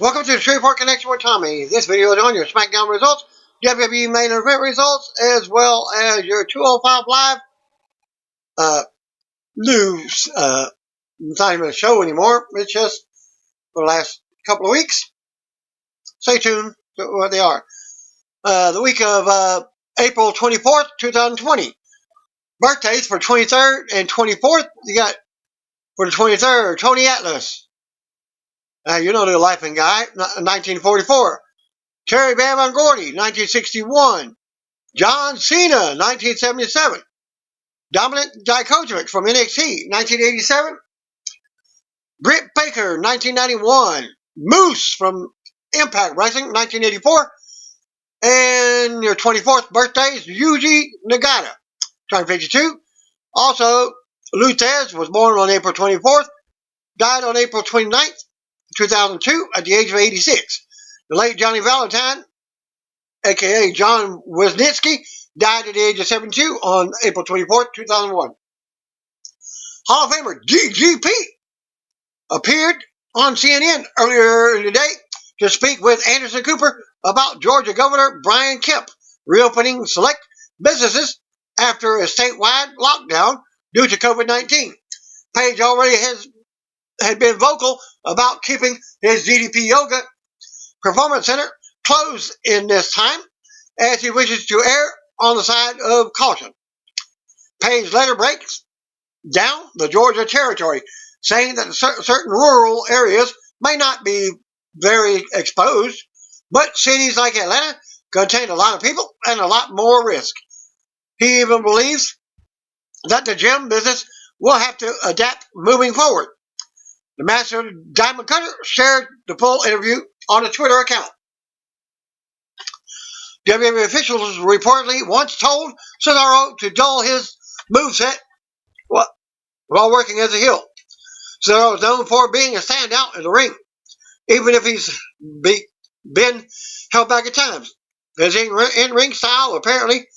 Welcome to the Shreveport Connection with Tommy. This video is on your SmackDown results, WWE main event results, as well as your 205 Live news. It's not even a show anymore. It's just for the last couple of weeks. Stay tuned to what they are. The week of April 24th, 2020. Birthdays for 23rd and 24th. You got for the 23rd, Tony Atlas. You know the laughing guy, 1944. Terry Bam Bam Gordy, 1961. John Cena, 1977. Dominic Dijakovic from NXT, 1987. Britt Baker, 1991. Moose from Impact Wrestling, 1984. And your 24th birthday is Yuji Nagata, 1952. Also, Luthez was born on April 24th, died on April 29th, 2002, at the age of 86. The late Johnny Valentine, a.k.a. John Wisniewski, died at the age of 72 on April 24th, 2001. Hall of Famer GGP appeared on CNN earlier in the day to speak with Anderson Cooper about Georgia Governor Brian Kemp reopening select businesses after a statewide lockdown due to COVID-19. Page already had been vocal about keeping his GDP Yoga Performance Center closed in this time, as he wishes to err on the side of caution. Page later breaks down the Georgia territory, saying that certain rural areas may not be very exposed, but cities like Atlanta contain a lot of people and a lot more risk. He even believes that the gym business will have to adapt moving forward. The Master Diamond Cutter shared the full interview on a Twitter account. WWE officials reportedly once told Cesaro to dull his moveset while working as a heel. Cesaro is known for being a standout in the ring, even if he's been held back at times. His in-ring style apparently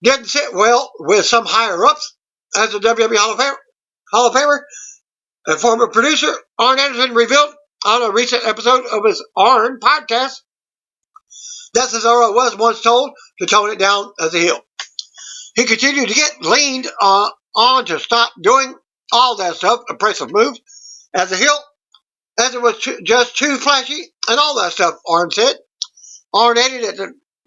didn't sit well with some higher-ups, as the WWE Hall of Famer and former producer Arn Anderson revealed on a recent episode of his Arn podcast that Cesaro was once told to tone it down as a heel. He continued to get leaned on to stop doing all that stuff, impressive moves, as a heel, as it was just too flashy and all that stuff, Arn said. Arn added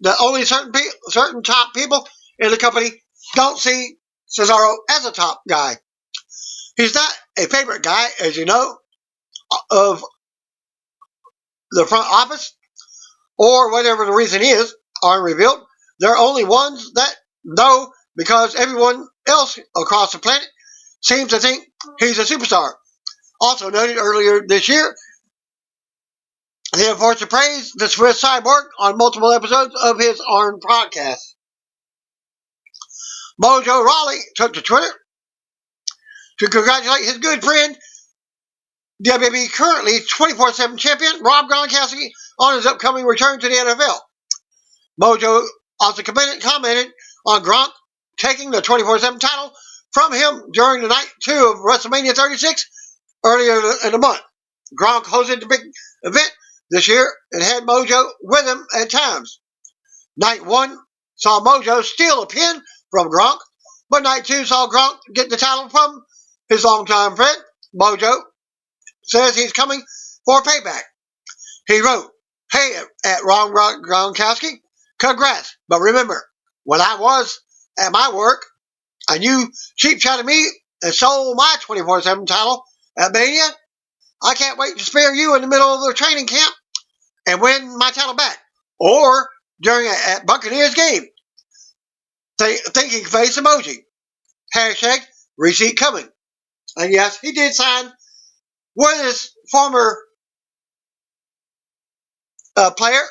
that only certain top people in the company don't see Cesaro as a top guy. He's not a favorite guy, as you know, of the front office, or whatever the reason is, Arn revealed. They're only ones that know because everyone else across the planet seems to think he's a superstar. Also noted earlier this year, the enforcer praised the Swiss Cyborg on multiple episodes of his Arn podcast. Mojo Rawley took to Twitter to congratulate his good friend, WWE currently 24/7 champion Rob Gronkowski, on his upcoming return to the NFL. Mojo also commented on Gronk taking the 24/7 title from him during the night 2 of WrestleMania 36 earlier in the month. Gronk hosted the big event this year and had Mojo with him at times. Night 1 saw Mojo steal a pin from Gronk, but night 2 saw Gronk get the title from his longtime friend. Mojo says he's coming for payback. He wrote, "Hey, at Rob Gronkowski, congrats, but remember, when I was at my work and you cheap-shotted me and stole my 24/7 title at Mania, I can't wait to spear you in the middle of the training camp and win my title back, or during a Buccaneers game." Thinking face emoji. Hashtag receipt coming. And yes, he did sign with his former player,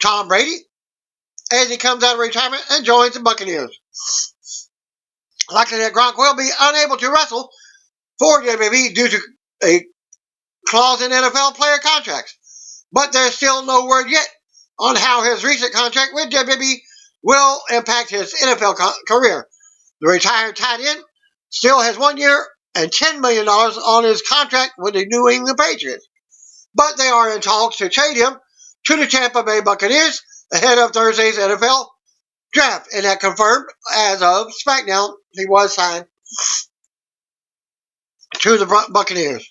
Tom Brady, as he comes out of retirement and joins the Buccaneers. Likely that Gronk will be unable to wrestle for WWE due to a clause in NFL player contracts, but there's still no word yet on how his recent contract with WWE will impact his NFL career. The retired tight end still has 1 year and $10 million on his contract with the New England Patriots. but they are in talks to trade him to the Tampa Bay Buccaneers ahead of Thursday's NFL draft. And that confirmed as of SmackDown, he was signed to the Buccaneers.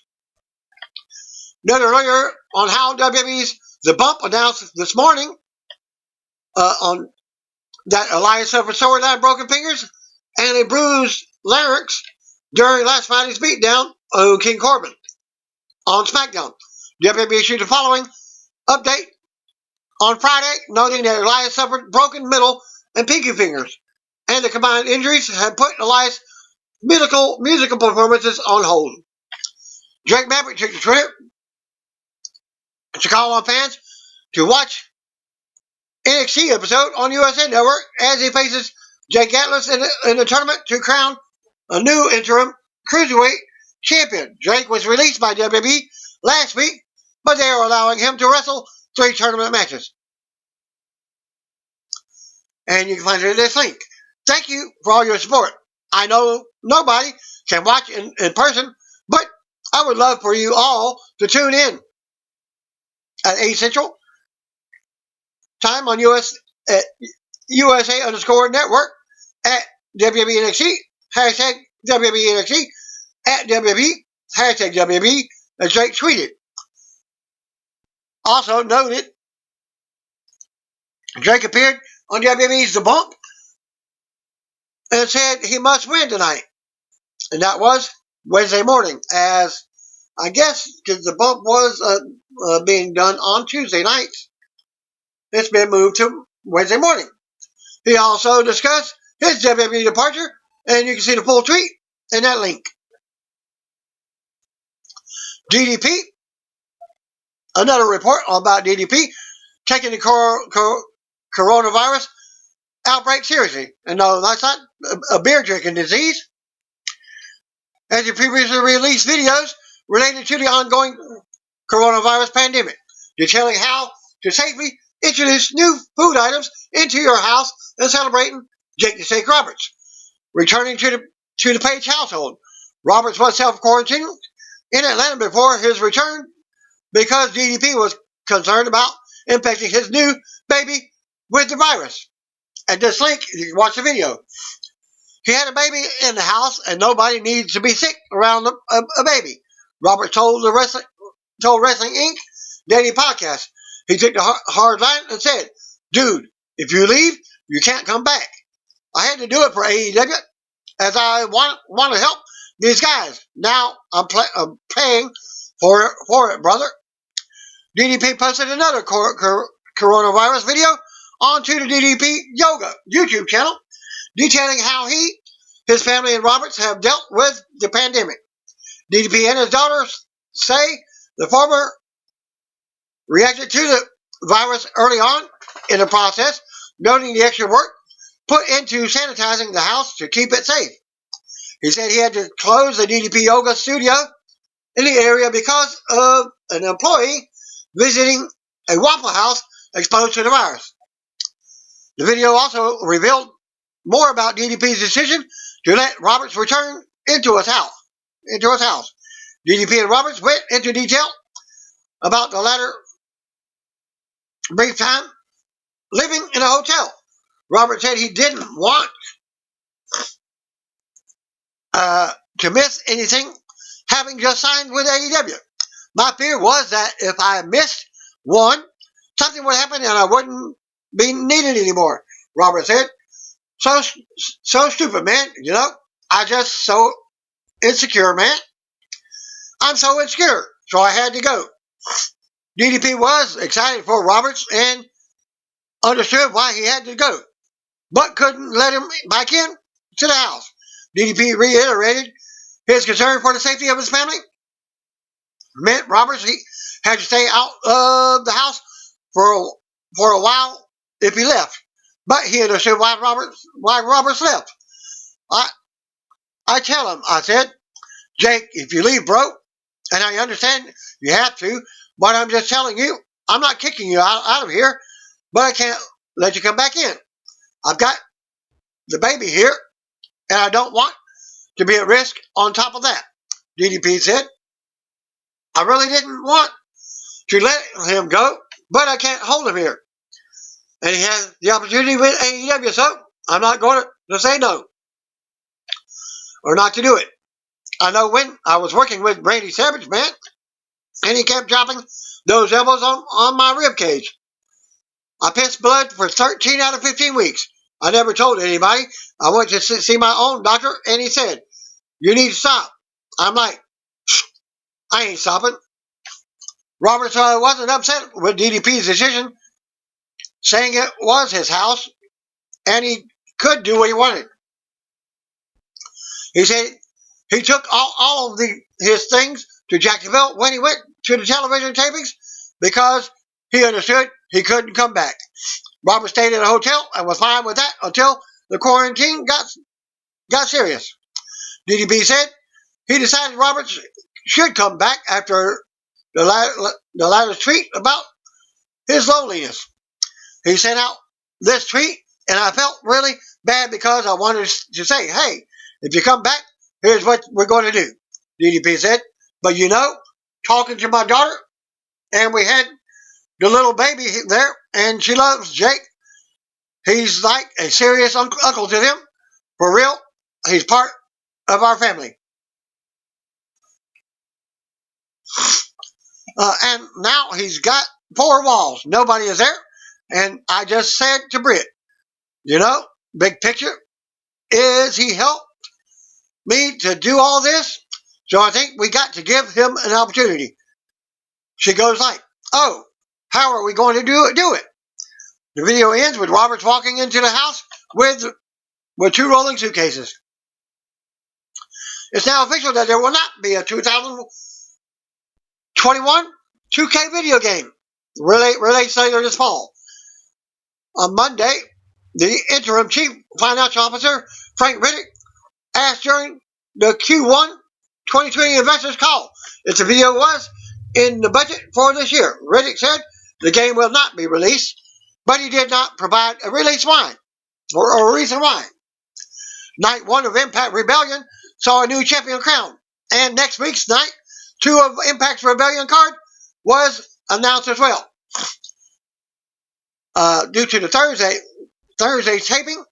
Noted earlier on how WWE's The Bump announced this morning on that Elias suffered storyline broken fingers and a bruised larynx during last Friday's beatdown on King Corbin on SmackDown. WWE issued the following update on Friday, noting that Elias suffered broken middle and pinky fingers, and the combined injuries have put Elias' musical performances on hold. Drake Maverick took to Twitter to call on fans to watch NXT episode on USA Network as he faces Jake Atlas in the tournament to crown a new interim cruiserweight champion. Drake was released by WWE last week, but they are allowing him to wrestle 3 tournament matches. And you can find it in this link. Thank you for all your support. I know nobody can watch in person, but I would love for you all to tune in at 8 Central time on USA _network at WWE NXT, hashtag WWE NXT, at WWE, hashtag WWE, as Drake tweeted. Also noted, Drake appeared on WWE's The Bump and said he must win tonight. And that was Wednesday morning, as I guess because The Bump was being done on Tuesday nights. It's been moved to Wednesday morning. He also discussed his WWE departure, and you can see the full tweet in that link. DDP, another report about DDP taking the coronavirus outbreak seriously. And no, that's not a beer drinking disease. As he previously released videos related to the ongoing coronavirus pandemic, detailing how to safely introduce new food items into your house and celebrating Jake the Snake Roberts. Returning to the Page household, Roberts was self-quarantining in Atlanta before his return because DDP was concerned about infecting his new baby with the virus. At this link, you can watch the video. He had a baby in the house, and nobody needs to be sick around a baby, Roberts told Wrestling Inc. Daily Podcast. He took the hard line and said, "Dude, if you leave, you can't come back. I had to do it for AEW, as I want to help these guys. Now I'm paying for it, brother." DDP posted another coronavirus video onto the DDP Yoga YouTube channel, detailing how he, his family, and Roberts have dealt with the pandemic. DDP and his daughters say the former reacted to the virus early on in the process, noting the extra work put into sanitizing the house to keep it safe. He said he had to close the DDP Yoga studio in the area because of an employee visiting a Waffle House exposed to the virus. The video also revealed more about DDP's decision to let Roberts return into his house. DDP and Roberts went into detail about the latter brief time living in a hotel. Roberts said he didn't want to miss anything, having just signed with AEW. My fear was that if I missed one, something would happen and I wouldn't be needed anymore, Roberts said. So stupid, man. You know, I just so insecure, man. I'm so insecure, so I had to go. DDP was excited for Roberts and understood why he had to go, but couldn't let him back in to the house. DDP reiterated his concern for the safety of his family. Meant Roberts he had to stay out of the house for a while if he left, but he understood why Roberts left. I tell him, I said, "Jake, if you leave, bro, and I understand you have to, but I'm just telling you, I'm not kicking you out of here, but I can't let you come back in. I've got the baby here, and I don't want to be at risk on top of that." DDP said, "I really didn't want to let him go, but I can't hold him here. And he has the opportunity with AEW, so I'm not going to say no or not to do it. I know when I was working with Randy Savage, man, and he kept dropping those elbows on my rib cage. I pissed blood for 13 out of 15 weeks. I never told anybody. I went to see my own doctor, and he said, "You need to stop." I'm like, I ain't stopping. Roberts wasn't upset with DDP's decision, saying it was his house, and he could do what he wanted. He said he took all of his things to Jacksonville when he went to the television tapings because he understood he couldn't come back. Robert stayed in a hotel and was fine with that until the quarantine got serious. DDP said he decided Roberts should come back after the latter's tweet about his loneliness. He sent out this tweet, and I felt really bad because I wanted to say, hey, if you come back, here's what we're going to do. DDP said, but you know, talking to my daughter, and we had the little baby there, and she loves Jake. He's like a serious uncle to them. For real, he's part of our family. And now he's got 4 walls. Nobody is there. And I just said to Britt, you know, big picture is he helped me to do all this. So I think we got to give him an opportunity. She goes like, oh, how are we going to do it? The video ends with Roberts walking into the house with 2 rolling suitcases. It's now official that there will not be a 2021 2K video game released later this fall. On Monday, the interim chief financial officer, Frank Riddick, asked during the Q1 2020 investors call if the video was in the budget for this year. Riddick said the game will not be released, but he did not provide a release why or a reason why. Night 1 of Impact Rebellion saw a new champion crowned, and next week's night 2 of Impact's Rebellion card was announced as well. Due to the Thursday taping,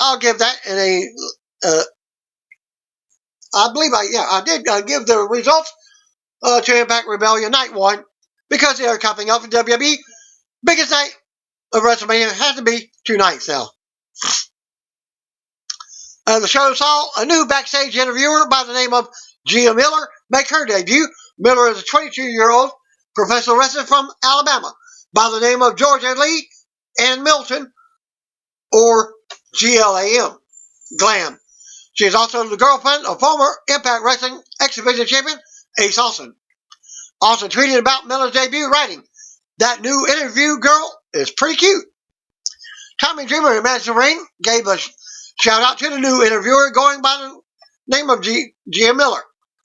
I'll give that in a. I believe I did give the results to Impact Rebellion Night 1 because they are coming up in WWE. Biggest night of WrestleMania has to be 2 nights now. The show saw a new backstage interviewer by the name of Gia Miller make her debut. Miller is a 22-year-old professional wrestler from Alabama by the name of Georgia Lee and Milton, or GLAM. Glam. She is also the girlfriend of former Impact Wrestling X-Division champion Ace Austin. Austin tweeted about Miller's debut, writing, "That new interview girl is pretty cute." Tommy Dreamer and Madison Rain gave a shout out to the new interviewer going by the name of Gia Miller.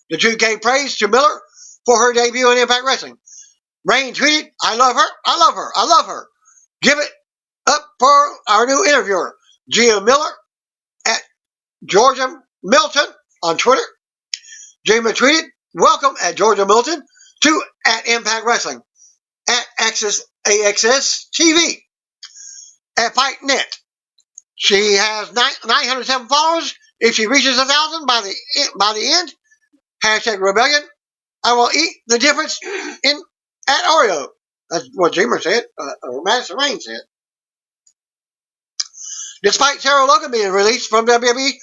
The 2 gave praise to Miller for her debut in Impact Wrestling. Rain tweeted, "I love her, I love her, I love her. Give it up for our new interviewer, Gia Miller," at Georgia Milton on Twitter. Dreamer tweeted, "Welcome at Georgia Milton to at Impact Wrestling, at AXS TV, at Fight Net. She has 907 followers. If she reaches 1,000 by the end, hashtag Rebellion, I will eat the difference at Oreo." That's what Dreamer said, or Madison Rain said. Despite Sarah Logan being released from WWE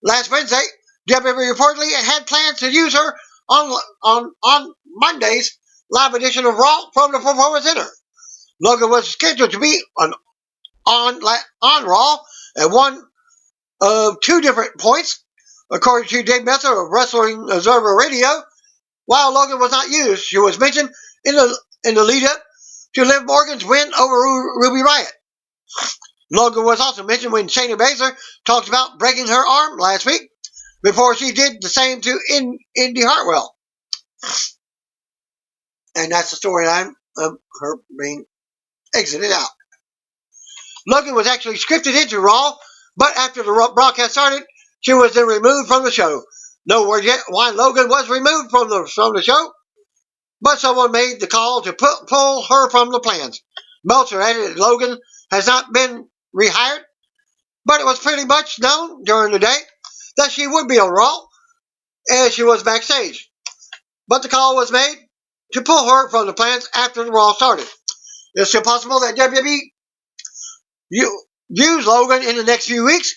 last Wednesday, WWE reportedly had plans to use her on Monday's live edition of Raw from the Performance Center. Logan was scheduled to be on Raw at one of 2 different points, according to Dave Messer of Wrestling Observer Radio. While Logan was not used, she was mentioned in the lead-up to Liv Morgan's win over Ruby Riott. Logan was also mentioned when Shayna Baszler talked about breaking her arm last week before she did the same to Indy Hartwell. And that's the storyline of her being exited out. Logan was actually scripted into Raw, but after the broadcast started, she was then removed from the show. No word yet why Logan was removed from the show. but someone made the call to pull her from the plans. Meltzer added that Logan has not been rehired, but it was pretty much known during the day that she would be on Raw, as she was backstage. But the call was made to pull her from the plans after the Raw started. It's still possible that WWE use Logan in the next few weeks,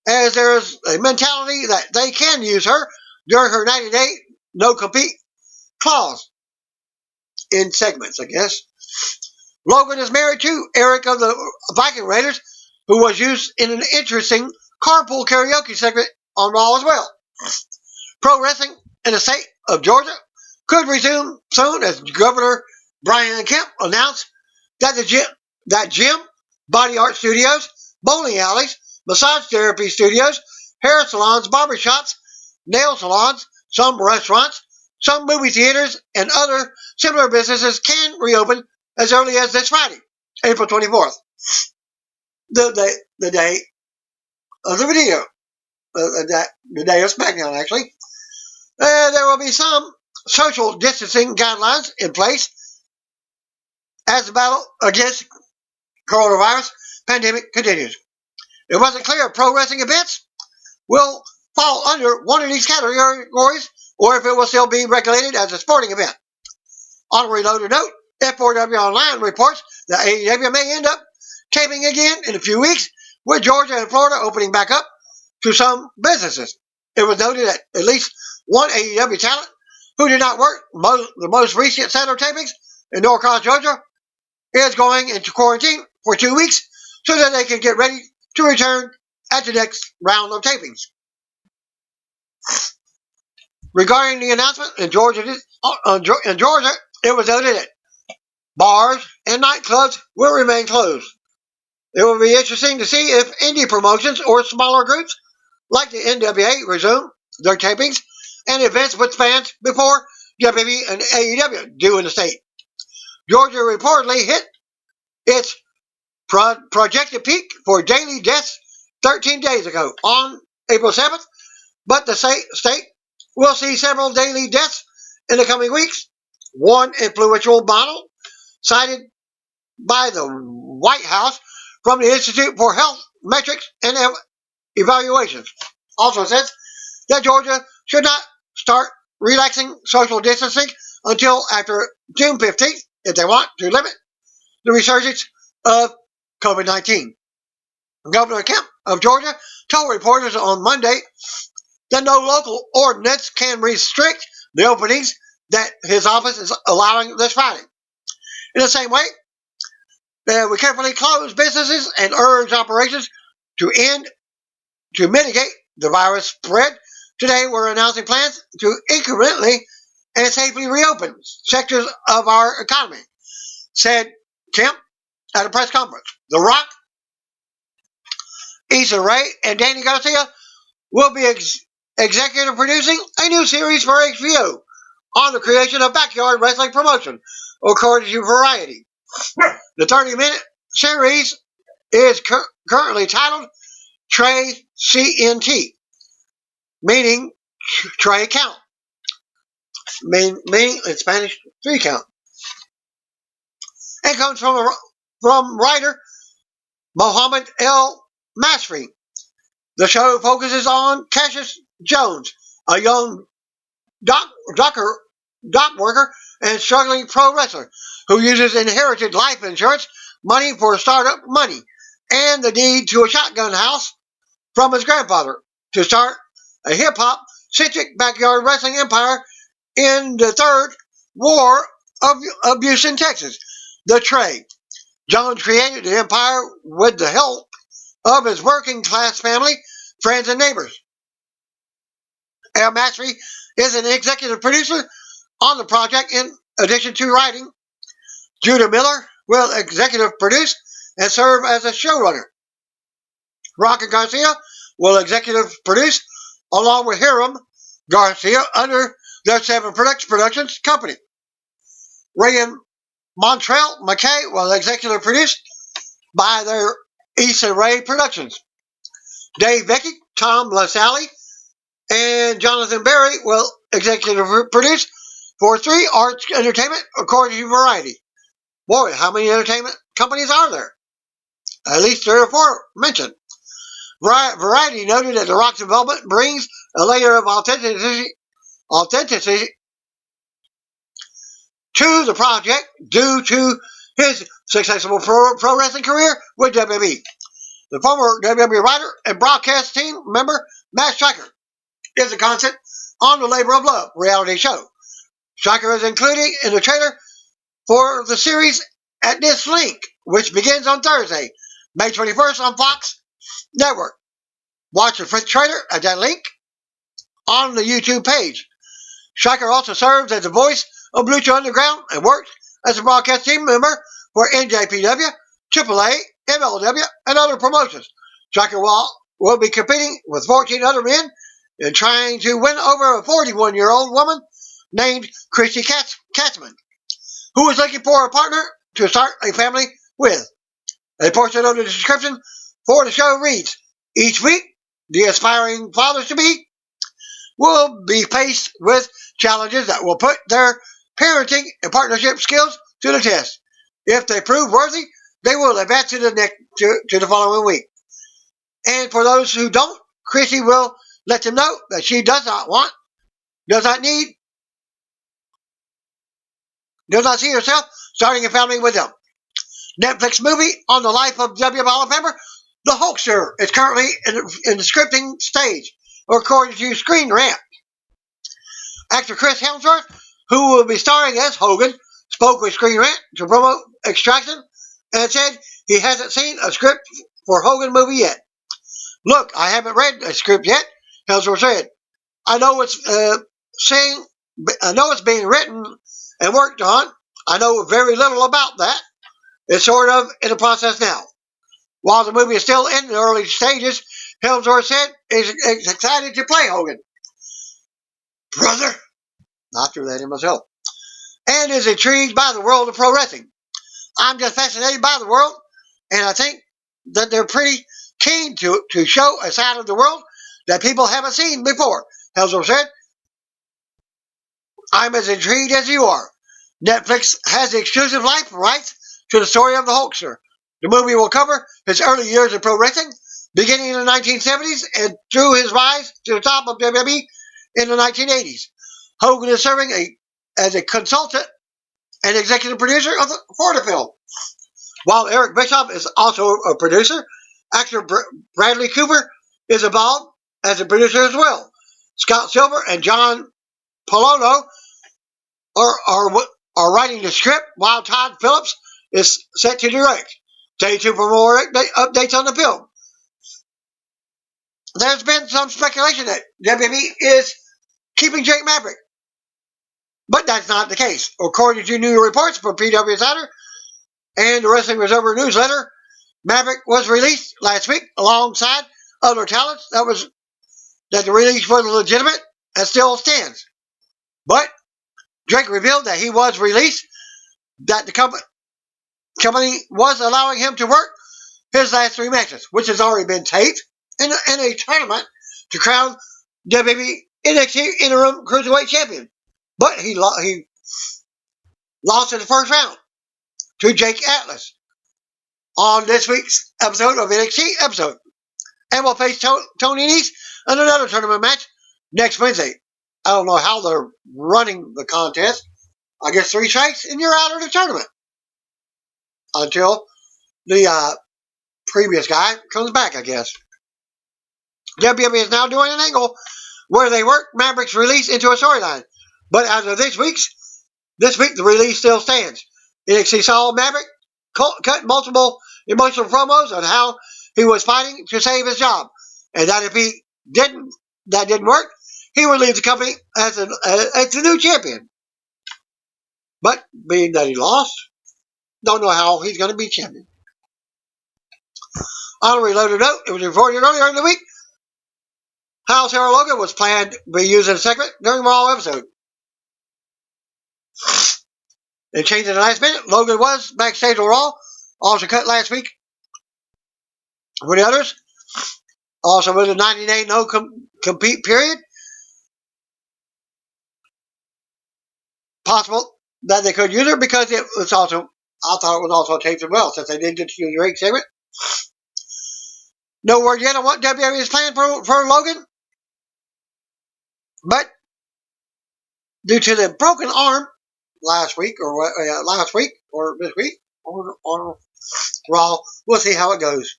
as there is a mentality that they can use her during her 90-day no-compete clause in segments, I guess. Logan is married to Eric of the Viking Raiders, who was used in an interesting carpool karaoke segment on Raw as well. Pro wrestling in the state of Georgia could resume soon, as Governor Brian Kemp announced that gym, body art studios, bowling alleys, massage therapy studios, hair salons, barbershops, nail salons, some restaurants, some movie theaters, and other similar businesses can reopen as early as this Friday, April 24th, the day of the video, the day of SmackDown, actually. There will be some social distancing guidelines in place as the battle against coronavirus pandemic continues. It wasn't clear if pro wrestling events will fall under one of these categories or if it will still be regulated as a sporting event. On a related note, F4W Online reports that AEW may end up taping again in a few weeks, with Georgia and Florida opening back up to some businesses. It was noted that at least one AEW talent who did not work the most recent set of tapings in Norcross, Georgia, is going into quarantine for 2 weeks so that they can get ready to return at the next round of tapings. Regarding the announcement in Georgia, it was noted that bars and nightclubs will remain closed. It will be interesting to see if indie promotions or smaller groups like the NWA resume their tapings and events with fans before WWE and AEW do in the state. Georgia reportedly hit its projected peak for daily deaths 13 days ago on April 7th, but the state will see several daily deaths in the coming weeks. One influential model cited by the White House from the Institute for Health Metrics and Evaluations also says that Georgia should not start relaxing social distancing until after June 15th if they want to limit the resurgence of COVID-19. Governor Kemp of Georgia told reporters on Monday that no local ordinance can restrict the openings that his office is allowing this Friday. In the same way, we carefully close businesses and urge operations to mitigate the virus spread. Today, we're announcing plans to incrementally and safely reopen sectors of our economy, said Kemp at a press conference. The Rock, Issa Rae, and Danny Garcia will be executive producing a new series for HBO on the creation of backyard wrestling promotion, according to Variety. The 30-minute series is currently titled TRE CNT, meaning tray count, meaning in Spanish 3 count, and comes from writer Mohammed El Masri. The show focuses on Cassius Jones, a young dock worker and struggling pro wrestler who uses inherited life insurance money for startup money and the deed to a shotgun house from his grandfather to start a hip-hop centric backyard wrestling empire in the third war of abuse in Texas, the Trade. Jones created the empire with the help of his working class family, friends, and neighbors. El Masri is an executive producer on the project in addition to writing. Judah Miller will executive produce and serve as a showrunner. Rock and Garcia will executive produce along with Hiram Garcia under their Seven Productions company. Ray and Montrell McKay will executive produce by their Issa Rae Productions. Dave Becky, Tom LaSalle, and Jonathan Berry will executive produce for 3 Arts Entertainment, according to Variety. Boy, how many entertainment companies are there? At least 3 or 4 mentioned. Variety noted that The Rock's involvement brings a layer of authenticity to the project due to his successful pro wrestling career with WWE. The former WWE writer and broadcast team member Matt Stryker is a constant on the Labor of Love reality show. Stryker is included in the trailer for the series at this link, which begins on Thursday, May 21st on Fox Network. Watch the trailer at that link on the YouTube page. Stryker also serves as the voice of Lucha Underground and works as a broadcast team member for NJPW, AAA, MLW, and other promotions. Stryker will be competing with 14 other men in trying to win over a 41-year-old woman named Christy Katzman, who is looking for a partner to start a family with. A portion of the description for the show reads, each week, the aspiring fathers-to-be will be faced with challenges that will put their parenting and partnership skills to the test. If they prove worthy, they will advance to the following week. And for those who don't, Chrissy will let them know that she does not see herself starting a family with them. Netflix movie on the life of W. Ball member, The Hulkster, is currently in the scripting stage, according to Screen Rant. Actor Chris Hemsworth, who will be starring as Hogan, spoke with Screen Rant to promote Extraction and said he hasn't seen a script for Hogan movie yet. Look, I haven't read a script yet, Hemsworth said. I know it's being written and worked on. I know very little about that. It's sort of in the process now. While the movie is still in the early stages, Hemsworth said he's excited to play Hogan. Brother, not through that in myself, and is intrigued by the world of pro wrestling. I'm just fascinated by the world, and I think that they're pretty keen to show a side of the world that people haven't seen before, Hemsworth said. I'm as intrigued as you are. Netflix has the exclusive life rights to the story of the Hulkster. The movie will cover his early years in pro wrestling, beginning in the 1970s and through his rise to the top of WWE in the 1980s. Hogan is serving as a consultant and executive producer for the film. While Eric Bischoff is also a producer, actor Bradley Cooper is involved as a producer as well. Scott Silver and John Polono are writing the script, while Todd Phillips is set to direct. Stay tuned for more updates on the film. There's been some speculation that WWE is keeping Jake Maverick, but that's not the case. According to new reports from PW Insider and the Wrestling Observer newsletter, Maverick was released last week alongside other talents. That the release was legitimate and still stands. But Drake revealed that he was released, that the company was allowing him to work his last 3 matches, which has already been taped in a tournament to crown WWE NXT Interim Cruiserweight Champion. But he lost in the first round to Jake Atlas on this week's episode of NXT episode, and will face Tony Nese in another tournament match next Wednesday. I don't know how they're running the contest. I guess 3 strikes and you're out of the tournament until the previous guy comes back, I guess. WWE is now doing an angle where they work Maverick's release into a storyline. But as of this week, the release still stands. NXT saw Maverick cut multiple emotional promos on how he was fighting to save his job, and that if that didn't work, he would leave the company as the new champion. But being that he lost, don't know how he's going to be champion. On a related note, it was reported earlier in the week how Sarah Logan was planned to be used in a segment during Raw episode. It changed in the last minute. Logan was backstage on Raw, also cut last week with the others. Also with a 90-day no-compete period. possible that they could use her because it was also, I thought it was also taped as well, since they did get to use the Drake segment. No word yet on what WWE is planning for Logan. But due to the broken arm last week or this week on Raw, we'll see how it goes.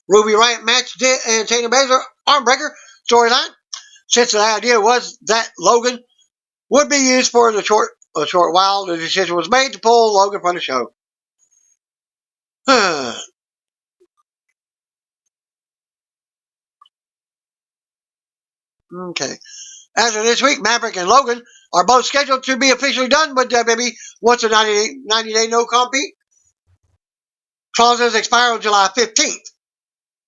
Ruby Riott match and Shayna Baszler armbreaker storyline. Since the idea was that Logan would be used for a short while, the decision was made to pull Logan from the show. Okay. After this week, Maverick and Logan are both scheduled to be officially done with WWE once the 90-day no-compete clauses expire on July 15th.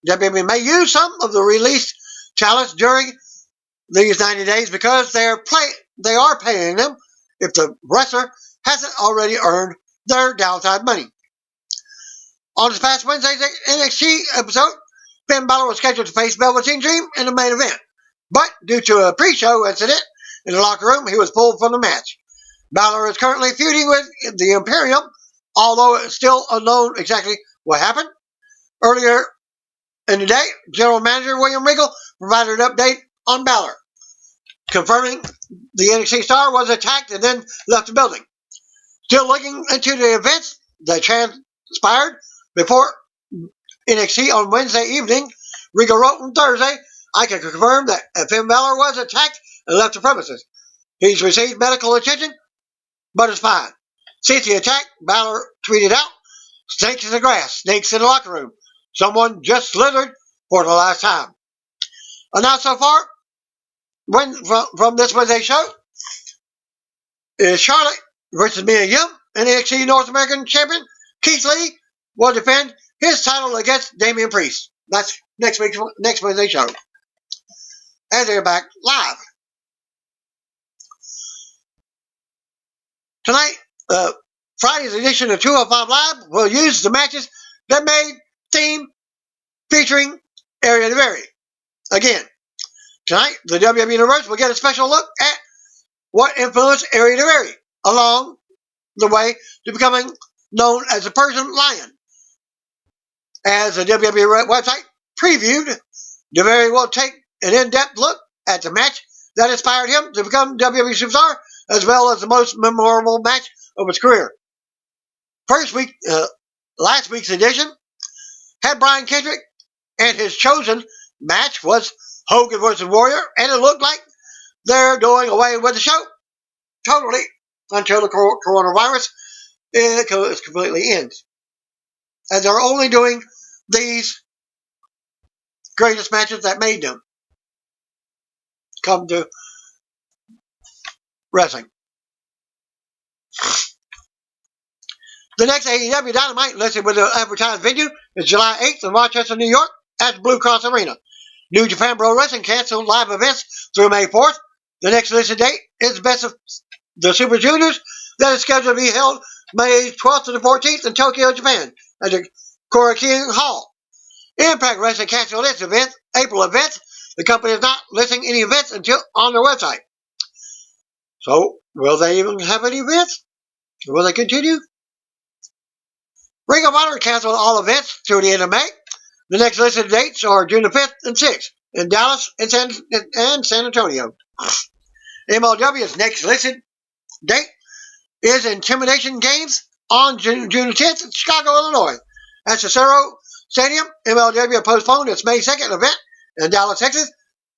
WWE may use some of the released talents during these 90 days because they are paying them if the wrestler hasn't already earned their downside money. On this past Wednesday's NXT episode, Finn Balor was scheduled to face Velveteen Dream in the main event, but due to a pre-show incident in the locker room, he was pulled from the match. Balor is currently feuding with the Imperium, although it's still unknown exactly what happened. Earlier in the day, General Manager William Regal provided an update on Balor, confirming the NXT star was attacked and then left the building. Still looking into the events that transpired before NXT on Wednesday evening, Regal wrote on Thursday, "I can confirm that Finn Balor was attacked and left the premises. He's received medical attention, but is fine. Since the attack," Balor tweeted out, "snakes in the grass, snakes in the locker room. Someone just slithered for the last time." Announced so far from this Wednesday show is Charlotte versus Mia Yim, and NXT North American Champion Keith Lee will defend his title against Damian Priest. That's next Wednesday show. And they're back live. Tonight, Friday's edition of 205 Live will use the matches that made theme featuring Area to Vary. Again, tonight, the WWE Universe will get a special look at what influenced Area to Vary along the way to becoming known as the Persian Lion. As the WWE website previewed, DeVary will take an in-depth look at the match that inspired him to become WWE superstar, as well as the most memorable match of his career. Last week's edition had Brian Kendrick, and his chosen match was Hogan vs. Warrior, and it looked like they're doing away with the show totally until the coronavirus completely ends. And they're only doing these greatest matches that made them come to wrestling. The next AEW Dynamite listed with the advertised venue is July 8th in Rochester, New York at Blue Cross Arena. New Japan Pro Wrestling canceled live events through May 4th. The next listed date is Best of the Super Juniors that is scheduled to be held May 12th to the 14th in Tokyo, Japan at the Korakuen Hall. Impact Wrestling canceled its April events. The company is not listing any events until on their website. So, will they even have any events? Will they continue? Ring of Honor canceled all events through the end of May. The next listed dates are June the 5th and 6th in Dallas and San Antonio. MLW's next listed date is Intimidation Games on June the 10th in Chicago, Illinois. At Cicero Stadium, MLW postponed its May 2nd event in Dallas, Texas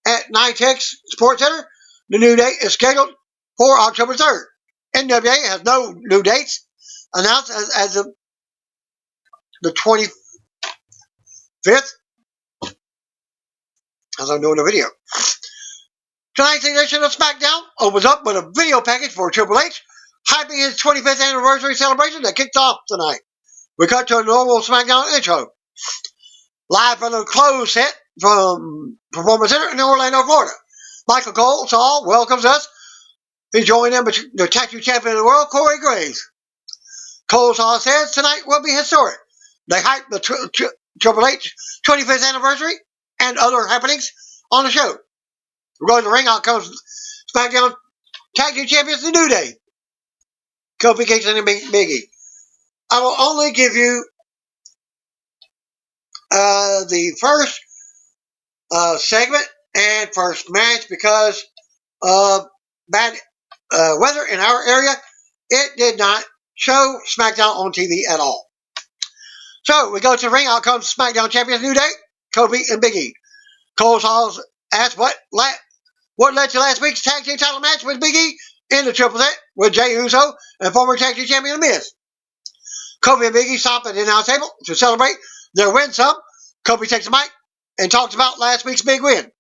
at NYTEX Sports Center. The new date is scheduled for October 3rd. NWA has no new dates announced as of the 25th, as I'm doing the video. Tonight's edition of SmackDown opens up with a video package for Triple H, hyping his 25th anniversary celebration that kicked off tonight. We cut to a normal SmackDown intro. Live from the closed set from Performance Center in Orlando, Florida. Michael Cole welcomes us. He's joined in with the tattoo champion of the world, Corey Graves. Cole says tonight will be historic. They hype the Triple H 25th anniversary and other happenings on the show. We're going to the ring. Out comes SmackDown Tag Team Champions, The New Day, Kofi Kingston and Big E. I will only give you the first segment and first match because of bad weather in our area. It did not show SmackDown on TV at all. So we go to the ring. Out comes SmackDown Champions New Day, Kofi and Big E. Cole Hall's asked what led to last week's tag team title match with Big E in the triple threat with Jey Uso and former tag team champion Miz. Kofi and Big E stop at the announce table to celebrate their win some. Kofi takes the mic and talks about last week's big win.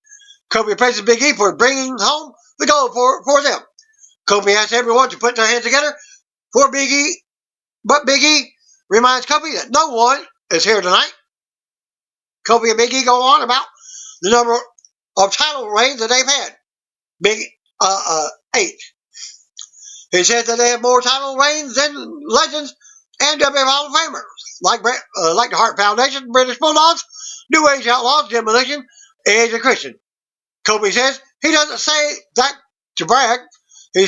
Kofi praises Big E for bringing home the gold for them. Kofi asks everyone to put their hands together for Big E, but Big E reminds Kofi that no one is here tonight. Kofi and Big E go on about the number of title reigns that they've had. Big 8. He says that they have more title reigns than legends and WWE Hall of Famers, like the Hart Foundation, British Bulldogs, New Age Outlaws, Demolition, Edge, and Christian. Kofi says he doesn't say that to brag. He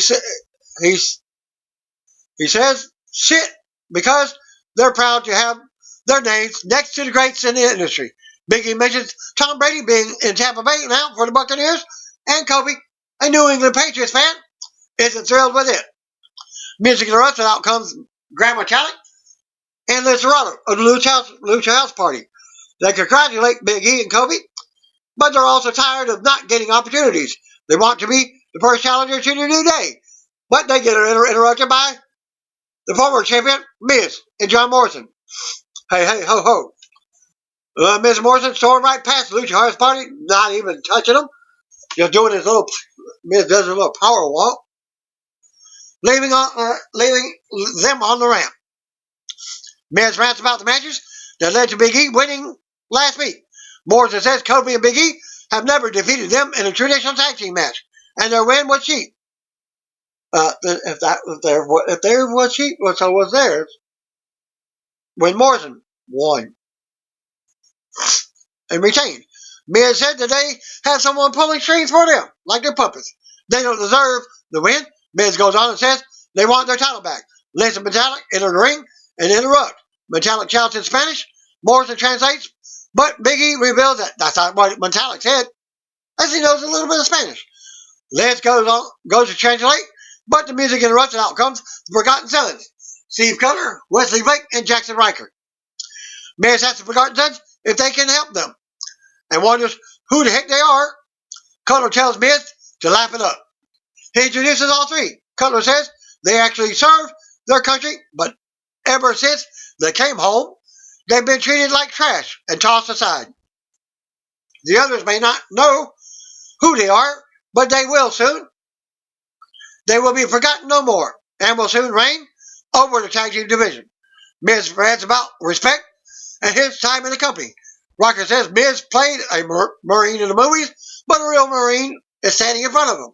says shit because they're proud to have their names next to the greats in the industry. Big E mentions Tom Brady being in Tampa Bay now for the Buccaneers, and Kofi, a New England Patriots fan, isn't thrilled with it. Music interrupted. Out comes Grand Metalik and Liz Serrato of the Lucha House Party. They congratulate Big E and Kofi, but they're also tired of not getting opportunities. They want to be the first challenger to the New Day, but they get interrupted by the former champion Miz and John Morrison. Hey, hey, ho, ho. Miz Morrison stormed right past the Lucha House Party, not even touching them, just doing his little, Miz does a little power walk, leaving them on the ramp. Miz rants about the matches that led to Big E winning last week. Morrison says Kofi and Big E have never defeated them in a traditional tag team match, and their win was cheap. If there was cheap, so was theirs when Morrison won and retained. Miz said that they have someone pulling strings for them, like their puppets. They don't deserve the win. Miz goes on and says they want their title back. Liz and Metalik enter the ring and interrupt. Metalik shouts in Spanish. Morrison translates, but Big E reveals that that's not what Metalik said, as he knows a little bit of Spanish. Liz goes to translate, but the music interrupts and out comes the Forgotten Sons, Steve Cutler, Wesley Blake, and Jackson Riker. Miz asks the Forgotten Sons if they can help them, and wonders who the heck they are. Cutler tells Miz to laugh it up. He introduces all three. Cutler says they actually serve their country, but ever since they came home, they've been treated like trash and tossed aside. The others may not know who they are, but they will soon. They will be forgotten no more, and will soon reign over the tag team division. Miz rants about respect and his time in the company. Rocker says Miz played a Marine in the movies, but a real Marine is standing in front of him.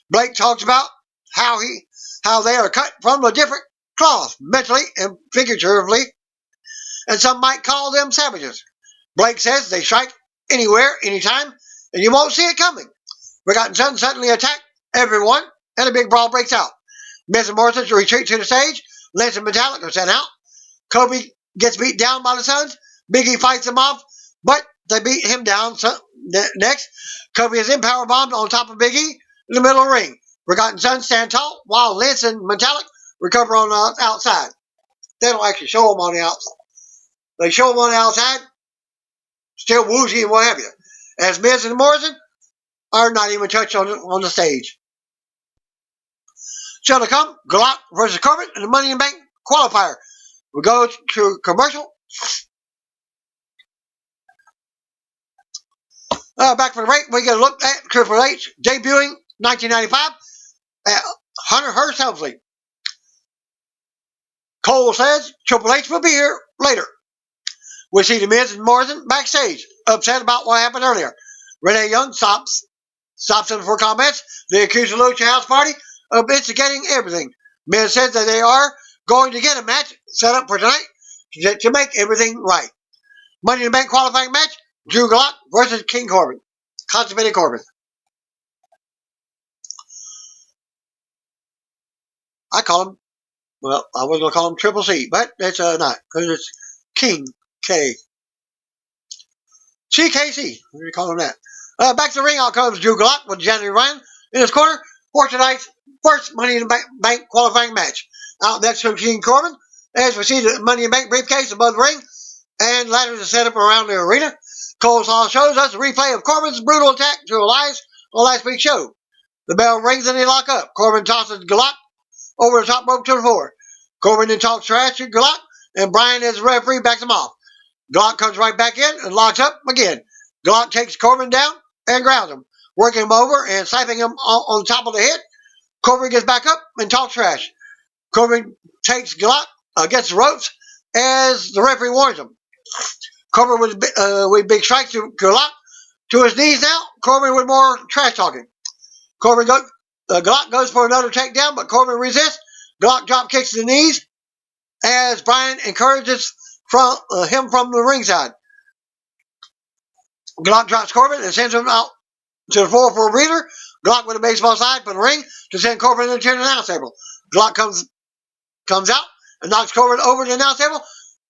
Blake talks about how they are cut from a different cloth, mentally and figuratively, and some might call them savages. Blake says they strike anywhere, anytime, and you won't see it coming. Forgotten Sons suddenly attack everyone, and a big brawl breaks out. Miz and Morrison retreat to the stage. Lance and Metalik are sent out. Kofi gets beat down by the Sons. Big E fights him off, but they beat him down. Next, Kofi is powerbombed on top of Big E in the middle of the ring. Forgotten Sons stand tall, while Lance and Metalik recover on the outside. They don't actually show them on the outside. They show them on the outside, still woozy and what have you. As Miz and Morrison are not even touched on the stage. Still to come, Glock versus Corbin in the Money in the Bank qualifier. We go to commercial. Back for the break, we get a look at Triple H debuting 1995 at Hunter Hearst Helmsley. Cole says Triple H will be here later. We see the Miz and Morrison backstage, upset about what happened earlier. Renee Young stops them for comments. They accuse the Lucha House Party of instigating everything. Miz says that they are going to get a match set up for tonight to make everything right. Money in the Bank qualifying match, Drew Gulak versus King Corbin. Constipated Corbin. I call him, well, I was going to call him Triple C, but it's not, because it's King K. CKC, what do you call him that? Back to the ring, out comes Drew Gulak with Johnny Ryan in his corner for tonight's first Money in the Bank qualifying match. Out next to King Corbin, as we see the Money in the Bank briefcase above the ring, and ladders are set up around the arena. Cole Saw shows us a replay of Corbin's brutal attack to Elias on last week's show. The bell rings and they lock up. Corbin tosses Gulak over the top rope to the floor. Corbin then talks trash to Gulak, and Brian, as the referee, backs him off. Gulak comes right back in and locks up again. Gulak takes Corbin down and grounds him, working him over and slapping him on top of the head. Corbin gets back up and talks trash. Corbin takes Gulak against the ropes as the referee warns him. Corbin with big strikes to Gulak to his knees now. Corbin with more trash talking. Gulak goes for another takedown, but Corbin resists. Gulak drop kicks to the knees as Brian encourages him from the ringside. Gulak drops Corbin and sends him out to the floor for a breather. Gulak with a baseball slide from the ring to send Corbin into the announce table. Gulak comes out and knocks Corbin over the announce table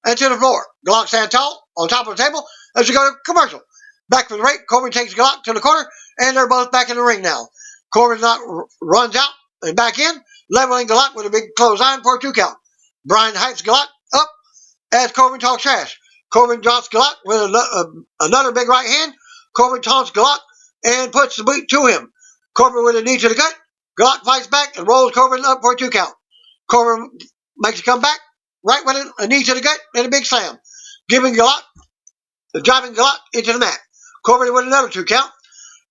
and to the floor. Gulak stands tall on top of the table as we go to commercial. Back from the break, Corbin takes Gulak to the corner, and they're both back in the ring now. Corbin runs out and back in, leveling Gulak with a big clothesline for a 2 count. Brian hypes Gulak up as Corbin talks trash. Corbin drops Gulak with another big right hand. Corbin taunts Gulak and puts the boot to him. Corbin with a knee to the gut. Gulak fights back and rolls Corbin up for a 2 count. Corbin makes a comeback right with a knee to the gut and a big slam, driving Gulak into the mat. Corbin with another 2 count.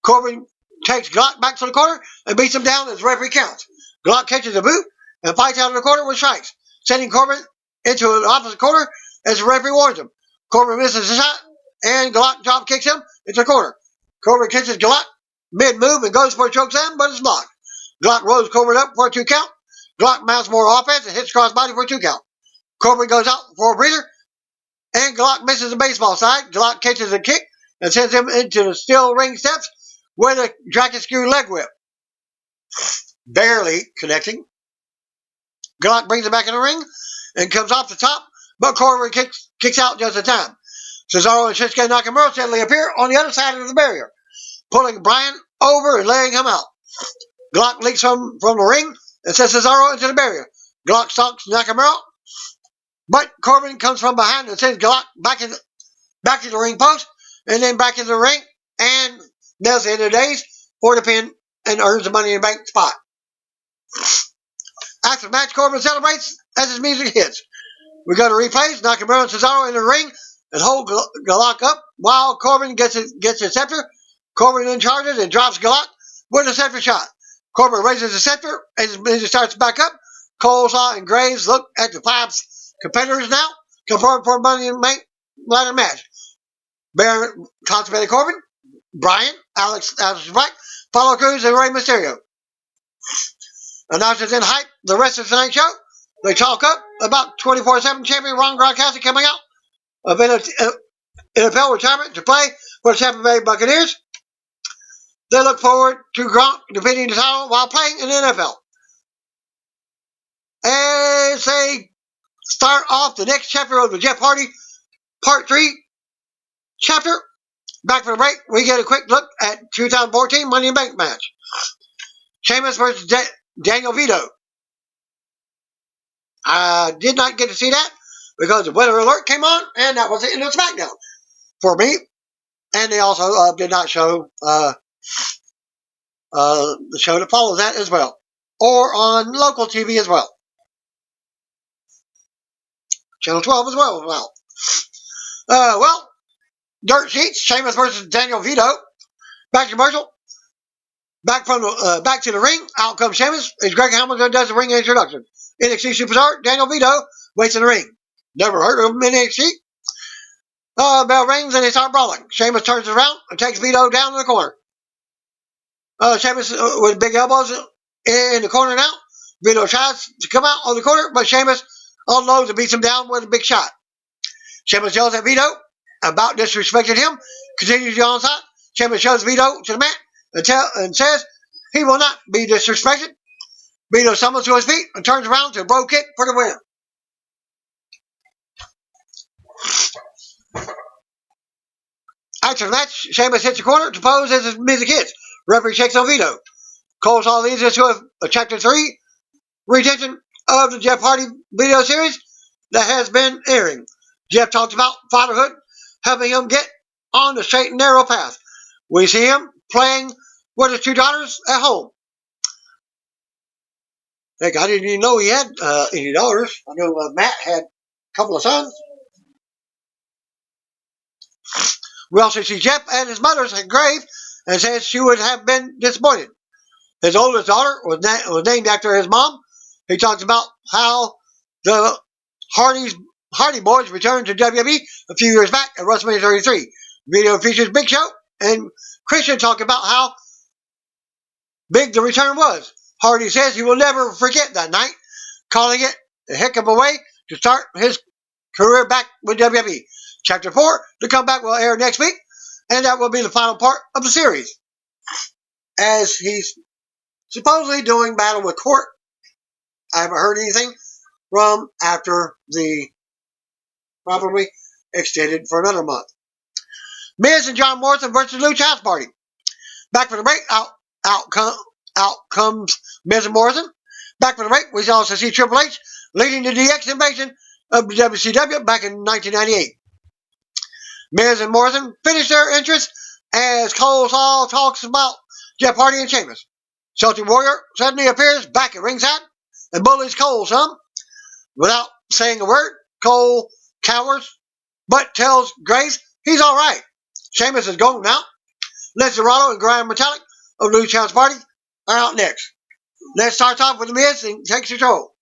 Corbin takes Gulak back to the corner and beats him down as the referee counts. Gulak catches the boot and fights out of the corner with strikes, sending Corbin into the opposite corner as the referee warns him. Corbin misses the shot and Gulak drop kicks him into the corner. Corbin catches Gulak mid-move and goes for a choke slam, but it's blocked. Gulak rolls Corbin up for a 2 count. Gulak mounts more offense and hits crossbody for a 2 count. Corbin goes out for a breather, and Gulak misses the baseball side. Gulak catches a kick and sends him into the steel ring steps with a dragon screw leg whip. Barely connecting. Gulak brings him back in the ring and comes off the top, but Corbin kicks out just in time. Cesaro and Shinsuke Nakamura suddenly appear on the other side of the barrier, pulling Brian over and laying him out. Gulak leaks from the ring and sends Cesaro into the barrier. Gulak stalks Nakamura, but Corbin comes from behind and sends Gulak back to the ring post and then back into the ring and nails the end of the days for the pin and earns the Money in the Bank spot. After the match, Corbin celebrates as his music hits. We go to replays. Nakamura and Cesaro in the ring and hold Gulak up while Corbin gets his scepter. Corbin then charges and drops Gulak with a scepter shot. Corbin raises the scepter as his music starts back up. Coleslaw and Graves look at the 5 competitors now, confirmed for Money in the Bank ladder match. Baron constipated Corbin, Brian, Alex Black, Apollo Crews, and Rey Mysterio. Announcers then hype the rest of tonight's show. They talk up about 24/7 champion Ron Gronkowski coming out of NFL retirement to play for the Tampa Bay Buccaneers. They look forward to Gronk defending the title while playing in the NFL. As they start off the next chapter of the Jeff Hardy Part 3 chapter, back from the break, we get a quick look at 2014 Money in the Bank match. Sheamus versus Daniel Vito. I did not get to see that because the weather alert came on, and that was the end of SmackDown for me. And they also did not show the show that follows that as well, or on local TV as well. Channel 12 as well. Well, Dirt Sheets, Sheamus versus Daniel Vito. Back to commercial. Back to the ring. Out comes Sheamus as Greg Hamilton does the ring introduction. NXT superstar Daniel Vito waits in the ring. Never heard of him in NXT. Bell rings and they start brawling. Sheamus turns around and takes Vito down in the corner. Sheamus with big elbows in the corner now. Vito tries to come out on the corner, but Sheamus unloads and beats him down with a big shot. Sheamus yells at Vito about disrespecting him. Continues the onslaught. Sheamus shows Vito to the mat and says he will not be disrespected. Vito stumbles to his feet and turns around to a bro kick for the win. After the match, Sheamus hits the corner to pose as his music hits. Referee checks on Vito. Cole Saw leads us to a Chapter 3 retention of the Jeff Hardy video series that has been airing. Jeff talks about fatherhood, helping him get on the straight and narrow path. We see him playing with his 2 daughters at home. Heck, I didn't even know he had any daughters. I know Matt had a couple of sons. We also see Jeff at his mother's grave and says she would have been disappointed. His oldest daughter was named after his mom. He talks about how the Hardy Boys returned to WWE a few years back at WrestleMania 33. Video features Big Show and Christian talk about how big the return was. Hardy says he will never forget that night, calling it a heck of a way to start his career back with WWE. Chapter 4, the comeback, will air next week, and that will be the final part of the series. As he's supposedly doing battle with Court, I haven't heard anything from after the probably extended for another month. Miz and John Morrison versus Lucha House Party. Back for the break, out comes Miz and Morrison. Back for the break, we also see Triple H leading the DX invasion of the WCW back in 1998. Miz and Morrison finish their entrance as Cole Saul talks about Jeff Hardy and Sheamus. Salty Warrior suddenly appears back at ringside and bullies Cole some. Without saying a word, Cole cowers, but tells Graves he's alright. Sheamus is gone now. Les Dorado and Graham Metallic of Lucha House Party are out next. Les starts off with the Miz and takes control.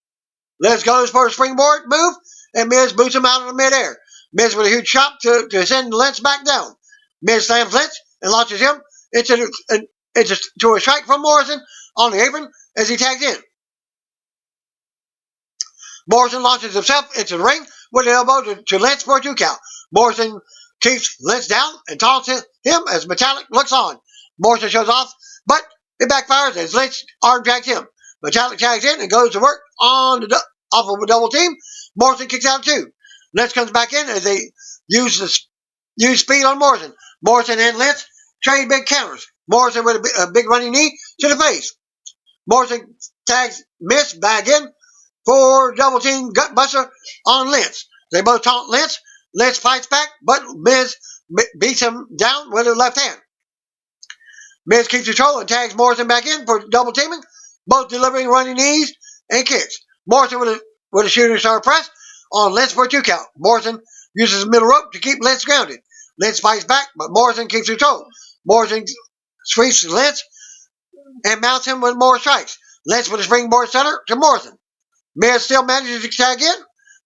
Les goes for a springboard move, and Miz boots him out of the midair. Miz with a huge chop to send Lynch back down. Miz slams Lynch and launches him into a strike from Morrison on the apron as he tags in. Morrison launches himself into the ring with an elbow to Lynch for a 2 count. Morrison keeps Lynch down and taunts him as Metallic looks on. Morrison shows off, but it backfires as Lynch arm drags him. Metallic tags in and goes to work off of a double team. Morrison kicks out 2. Lynch comes back in as they use speed on Morrison. Morrison and Lynch trade big counters. Morrison with a big running knee to the face. Morrison tags Miz back in for double team gutbuster on Lynch. They both taunt Lynch. Lynch fights back, but Miz beats him down with her left hand. Miz keeps control and tags Morrison back in for double teaming, both delivering running knees and kicks. Morrison with a shooting star press on Lynch for a 2 count. Morrison uses the middle rope to keep Lynch grounded. Lynch fights back, but Morrison keeps control. Morrison sweeps Lynch and mounts him with more strikes. Lynch with a springboard center to Morrison. Miz still manages to tag in.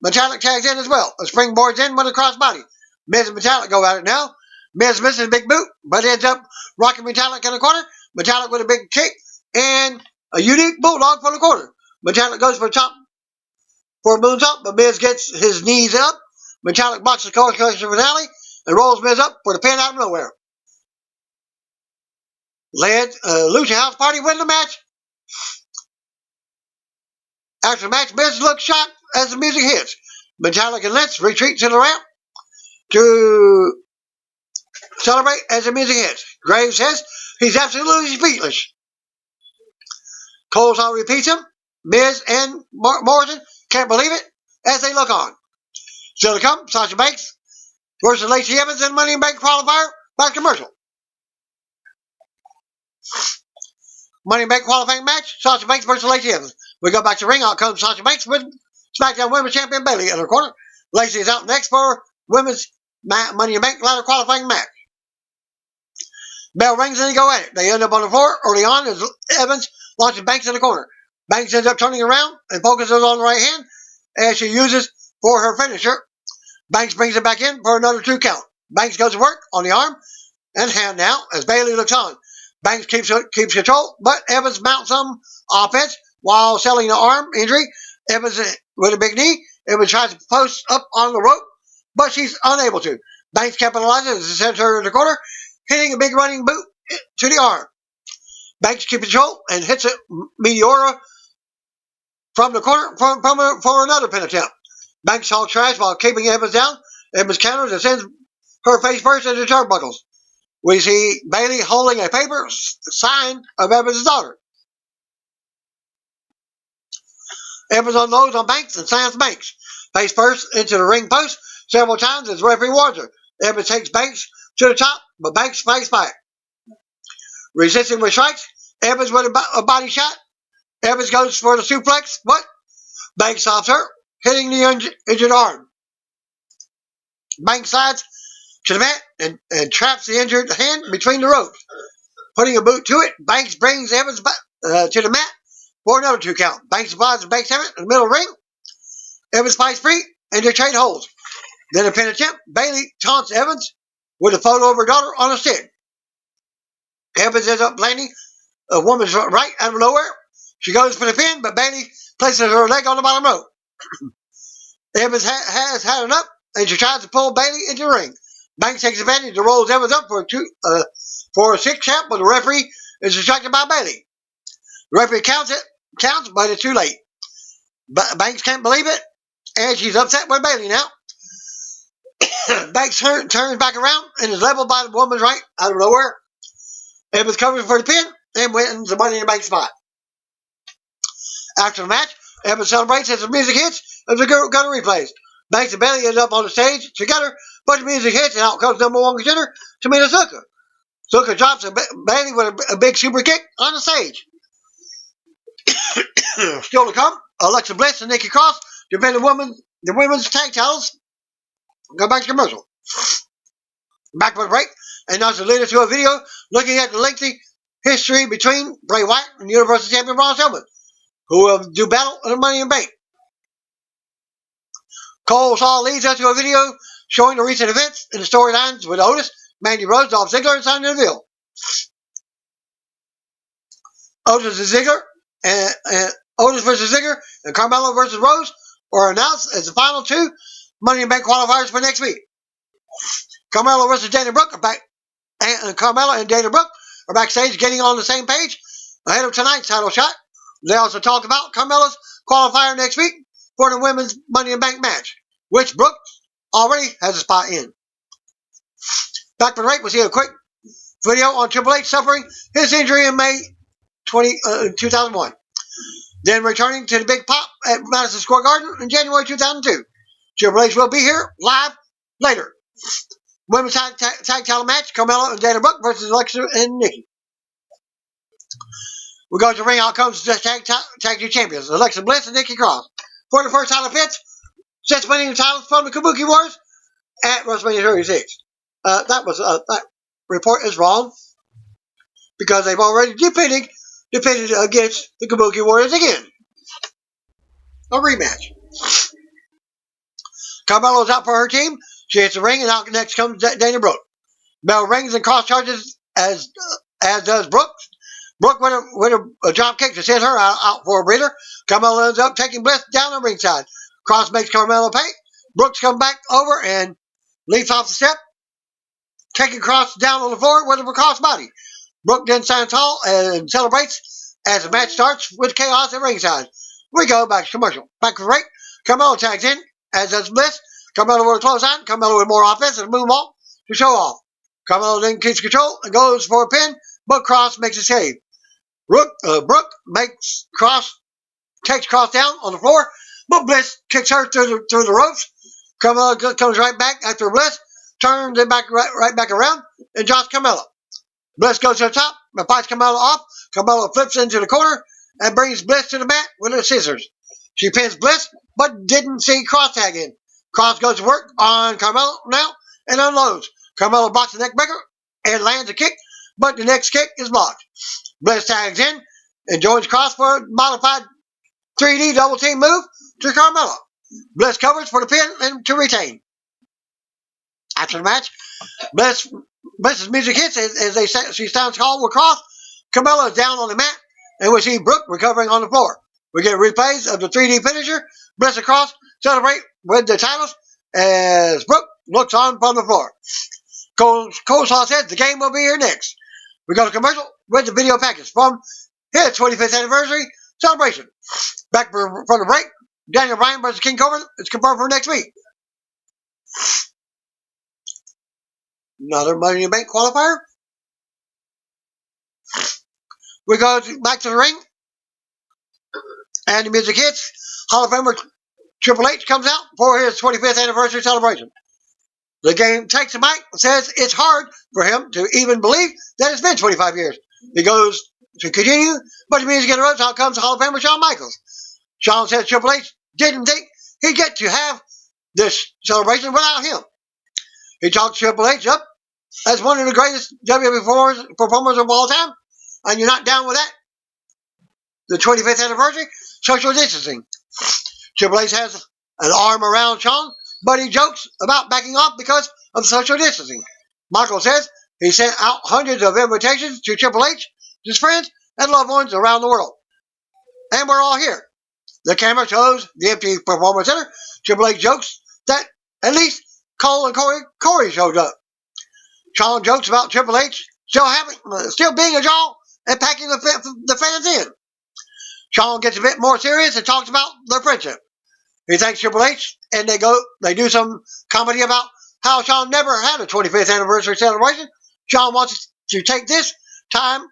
Metallic tags in as well. A springboard's in with a crossbody. Miz and Metallic go at it now. Miz misses a big boot, but ends up rocking Metallic in the corner. Metallic with a big kick and a unique bulldog for the corner. Metallic goes for a moonsault, but Miz gets his knees up. Metallic blocks the concussion finale and rolls Miz up for the pin out of nowhere. Lucha House Party win the match. After the match, Miz looks shocked as the music hits. Metallic and Lynch retreat to the ramp to celebrate as the music hits. Graves says he's absolutely speechless. Colesaw repeats him. Miz and Morrison can't believe it as they look on. Still to come, Sasha Banks versus Lacey Evans in Money in Bank qualifier by commercial. Money in Bank qualifying match, Sasha Banks versus Lacey Evans. We go back to the ring. Out comes Sasha Banks with SmackDown Women's Champion Bayley in her corner. Lacey is out next for Women's Money in Bank ladder qualifying match. Bell rings and they go at it. They end up on the floor early on as Evans launches Banks in the corner. Banks ends up turning around and focuses on the right hand as she uses for her finisher. Banks brings it back in for another 2 count. Banks goes to work on the arm and hand now as Bayley looks on. Banks keeps control, but Evans mounts some offense while selling the arm injury. Evans with a big knee. Evans tries to post up on the rope, but she's unable to. Banks capitalizes as it sends her in the corner, hitting a big running boot to the arm. Banks keeps control and hits a Meteora from the corner for another pin attempt. Banks hauls trash while keeping Evans down. Evans counters and sends her face first into turnbuckles. We see Bailey holding a paper sign of Evans' daughter. Evans unloads on Banks and slams Banks face first into the ring post several times as the referee warns her. Evans takes Banks to the top, but Banks fights back. Resisting with strikes, Evans with a body shot. Evans goes for the suplex, but Banks stops her, hitting the injured arm. Banks slides to the mat and traps the injured hand between the ropes. Putting a boot to it, Banks brings Evans back to the mat for another 2 count. Banks applies the Banks hammer in the middle of the ring. Evans fights free and they trade holds. Then a pin attempt. Bailey taunts Evans with a photo of her daughter on a stick. Evans ends up landing a woman's right out of nowhere. She goes for the pin, but Bailey places her leg on the bottom rope. Evans has had enough, and she tries to pull Bailey into the ring. Banks takes advantage and rolls Evans up for a 6 count, but the referee is distracted by Bailey. The referee counts, but it's too late. Banks can't believe it, and she's upset with Bailey now. Banks turns back around and is leveled by the woman's right out of nowhere. Evans covers for the pin and wins the Money in the Bank spot. After the match, Evans celebrates as the music hits and the Gunner replays. Banks and Bailey end up on the stage together, but the music hits and out comes number 1 contender, Tamina Snuka. Snuka drops Bailey with a big super kick on the stage. Still to come, Alexa Bliss and Nikki Cross defend the women's tag titles. Go back to commercial. Back for the break, and now to lead us to a video looking at the lengthy history between Bray Wyatt and Universal Champion Braun Strowman, who will do battle in the Money in the Bank. Cole Saw leads us to a video showing the recent events and the storylines with Otis, Mandy Rose, Dolph Ziggler, and Sonya Deville. Otis versus Ziggler and Carmelo versus Rose are announced as the final 2 Money in the Bank qualifiers for next week. Carmelo versus Dana Brooke are back, and Carmelo and Dana Brooke are backstage getting on the same page ahead of tonight's title shot. They also talk about Carmelo's qualifier next week for the women's Money in the Bank match, which Brooke already has a spot in. Back for the break, we'll see a quick video on Triple H suffering his injury in May 2001. Then returning to the Big Pop at Madison Square Garden in January 2002. Triple H will be here live later. Women's tag title match, Carmelo and Dana Brooke versus Alexa and Nikki. We go to the ring. Out comes the tag team champions, Alexa Bliss and Nikki Cross, for the first title defense since winning the titles from the Kabuki Wars at WrestleMania 36. That report is wrong because they've already defeated against the Kabuki Warriors again. A rematch. Carmelo is out for her team. She hits the ring, and out next comes Dana Brooke. Bell rings and cross charges as does Brooke. Brooke with a drop kick to send her out for a breather. Carmelo ends up taking Bliss down the ringside. Cross makes Carmelo pay. Brooks comes back over and leaps off the step, taking Cross down on the floor with a cross body. Brooke then stands tall and celebrates as the match starts with chaos at ringside. We go back to commercial. Back to the break. Carmelo tags in, as does Bliss. Carmelo with a clothesline. Carmelo with more offense and a moonwalk to show off. Carmelo then keeps control and goes for a pin, but Cross makes a save. Brooke takes Cross down on the floor, but Bliss kicks her through the ropes. Carmelo comes right back after Bliss, turns it right back around, and drops Carmelo. Bliss goes to the top and fights Carmelo off. Carmelo flips into the corner and brings Bliss to the mat with her scissors. She pins Bliss, but didn't see Cross tag in. Cross goes to work on Carmelo now and unloads. Carmelo blocks the neck breaker and lands a kick, but the next kick is blocked. Bliss tags in and joins Cross for a modified 3D double team move to Carmelo. Bliss covers for the pin and to retain. After the match, Bliss's music hits as she stands tall with Cross. Carmelo is down on the mat, and we see Brooke recovering on the floor. We get replays of the 3D finisher. Bliss and Cross celebrate with the titles as Brooke looks on from the floor. Cole Saw says the game will be here next. We go to commercial with the video package from his 25th anniversary celebration. Back from the break, Daniel Bryan versus King Corbin is confirmed for next week. Another Money in the Bank qualifier. We go back to the ring, and the music hits. Hall of Famer Triple H comes out for his 25th anniversary celebration. The game takes the mic and says it's hard for him to even believe that it's been 25 years. He goes to continue, but the music interrupts. Out comes Hall of Famer Shawn Michaels. Shawn says Triple H didn't think he'd get to have this celebration without him. He talks Triple H up as one of the greatest WWE performers of all time, and you're not down with that. The 25th anniversary, social distancing. Triple H has an arm around Shawn, but he jokes about backing off because of social distancing. Michael says he sent out hundreds of invitations to Triple H, his friends, and loved ones around the world. And we're all here. The camera shows the empty performance center. Triple H jokes that at least Cole and Corey showed up. Shawn jokes about Triple H still being a draw and packing the fans in. Shawn gets a bit more serious and talks about their friendship. He thanks Triple H, and they do some comedy about how Shawn never had a 25th anniversary celebration. Shawn wants to take this time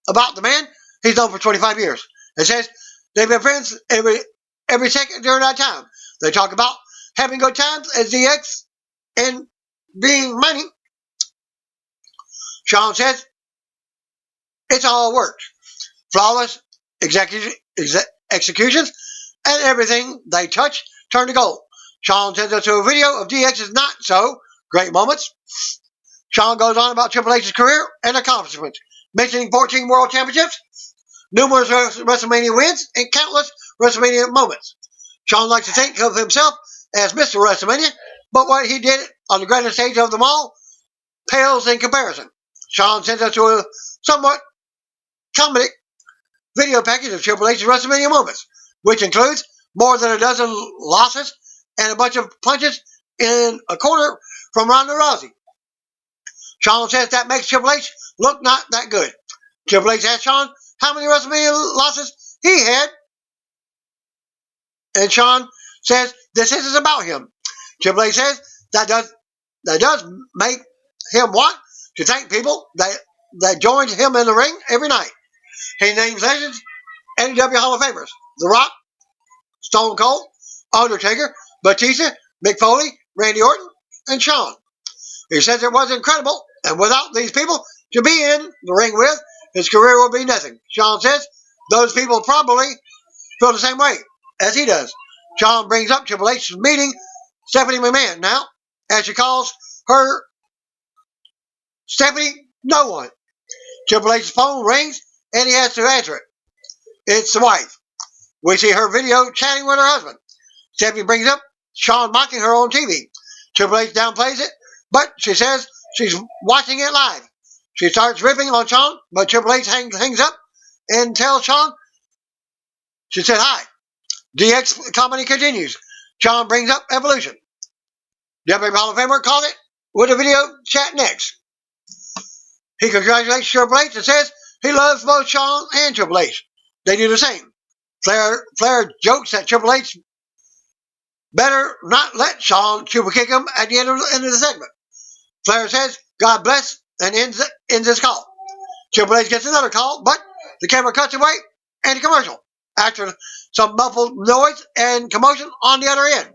about the man he's known for 25 years. It says they've been friends every second during that time. They talk about having good times as DX and being money. Shawn says it's all worked. Flawless executions, and everything they touch turn to gold. Shawn sends us to a video of DX's not so great moments. Shawn goes on about Triple H's career and accomplishments, mentioning 14 world championships, numerous WrestleMania wins, and countless WrestleMania moments. Shawn likes to think of himself as Mr. WrestleMania, but what he did on the grandest stage of them all pales in comparison. Shawn sends us to a somewhat comedic video package of Triple H's WrestleMania moments, which includes more than a dozen losses and a bunch of punches in a corner from Ronda Rousey. Shawn says that makes Triple H look not that good. Triple H asks Shawn how many WrestleMania losses he had, and Shawn says this isn't about him. Triple H says that does make him want to thank people that joined him in the ring every night. He names legends and NW Hall of Famers: The Rock, Stone Cold, Undertaker, Batista, Mick Foley, Randy Orton, and Shawn. He says it was incredible, and without these people to be in the ring with, his career will be nothing. Shawn says those people probably feel the same way as he does. Shawn brings up Triple H's meeting Stephanie McMahon now, as she calls her Stephanie No One. Triple H's phone rings, and he has to answer it. It's the wife. We see her video chatting with her husband. Stephanie brings up Shawn mocking her on TV. Triple H downplays it, but she says she's watching it live. She starts ripping on Shawn, but Triple H hangs up and tells Shawn she said hi. DX comedy continues. Shawn brings up Evolution. WWE Hall of Famer called it with a video chat next. He congratulates Triple H and says he loves both Shawn and Triple H. They do the same. Flair jokes that Triple H better not let Shawn super kick him at the end of the segment. Flair says, God bless, and ends this call. Triple H gets another call, but the camera cuts away and a commercial after some muffled noise and commotion on the other end.